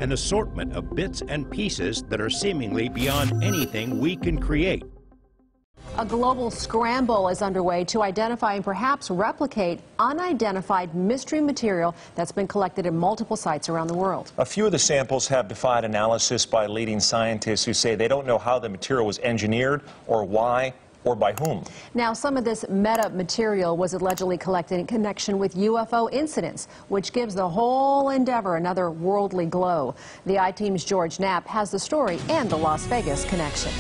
an assortment of bits and pieces that are seemingly beyond anything we can create. A global scramble is underway to identify and perhaps replicate unidentified mystery material that's been collected in multiple sites around the world. A few of the samples have defied analysis by leading scientists who say they don't know how the material was engineered or why or by whom. Now, some of this metamaterial was allegedly collected in connection with UFO incidents, which gives the whole endeavor another worldly glow. The I-Team's George Knapp has the story and the Las Vegas connection.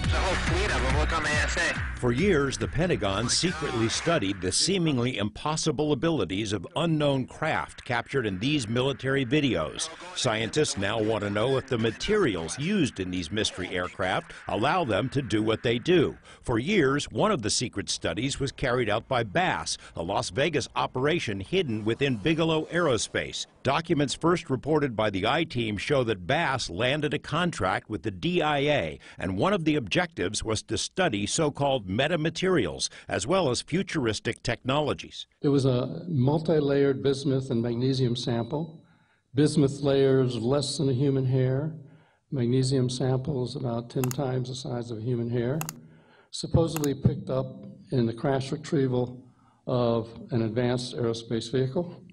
The whole fleet of them. Look on the ASA. For years, the Pentagon secretly studied the seemingly impossible abilities of unknown craft captured in these military videos. Scientists now want to know if the materials used in these mystery aircraft allow them to do what they do. For years, one of the secret studies was carried out by BASS, a Las Vegas operation hidden within Bigelow Aerospace. Documents first reported by the I-Team show that BASS landed a contract with the DIA, and one of the objectives was to study so-called metamaterials, as well as futuristic technologies. It was a multi-layered bismuth and magnesium sample. Bismuth layers less than a human hair. Magnesium samples about 10 times the size of a human hair. Supposedly picked up in the crash retrieval of an advanced aerospace vehicle.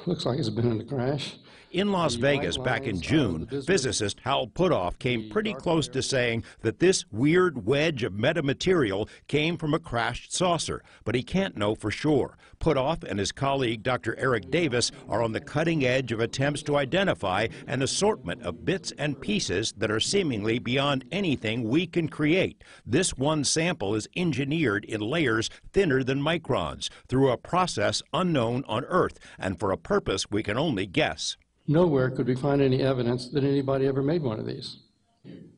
Looks like it's been in a crash. In Las Vegas back in June, physicist Hal Puthoff came pretty close to saying that this weird wedge of metamaterial came from a crashed saucer, but he can't know for sure. Puthoff and his colleague Dr. Eric Davis are on the cutting edge of attempts to identify an assortment of bits and pieces that are seemingly beyond anything we can create. This one sample is engineered in layers thinner than microns through a process unknown on Earth and for a purpose we can only guess. Nowhere could we find any evidence that anybody ever made one of these.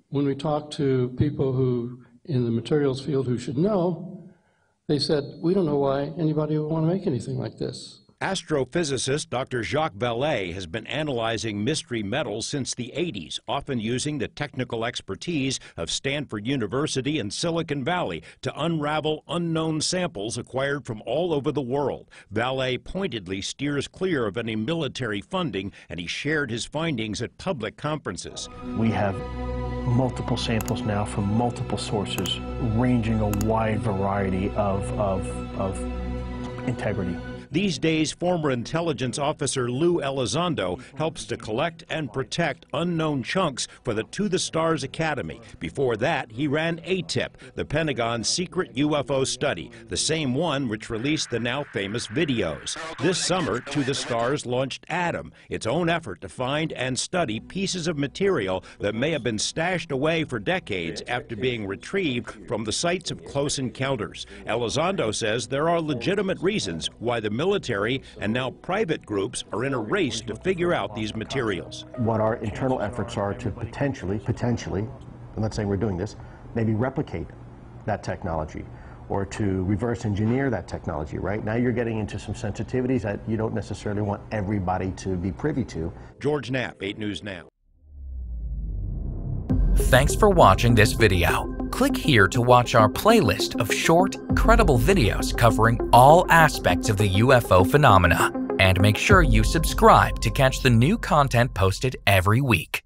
When we talked to people who, in the materials field, who should know, they said, we don't know why anybody would want to make anything like this. Astrophysicist Dr. Jacques Vallée has been analyzing mystery metals since the 80s, often using the technical expertise of Stanford University and Silicon Valley to unravel unknown samples acquired from all over the world. Vallée pointedly steers clear of any military funding, and he shared his findings at public conferences. We have multiple samples now from multiple sources, ranging a wide variety of integrity. These days, former intelligence officer Lou Elizondo helps to collect and protect unknown chunks for the To the Stars Academy. Before that, he ran ATIP, the Pentagon's secret UFO study, the same one which released the now famous videos. This summer, To the Stars launched ATOM, its own effort to find and study pieces of material that may have been stashed away for decades after being retrieved from the sites of close encounters. Elizondo says there are legitimate reasons why the military and now private groups are in a race to figure out these materials. What our internal efforts are to potentially, I'm not saying we're doing this, maybe replicate that technology or to reverse engineer that technology, right? Now you're getting into some sensitivities that you don't necessarily want everybody to be privy to. George Knapp, 8 News Now. Thanks for watching this video. Click here to watch our playlist of short, credible videos covering all aspects of the UFO phenomena. And make sure you subscribe to catch the new content posted every week.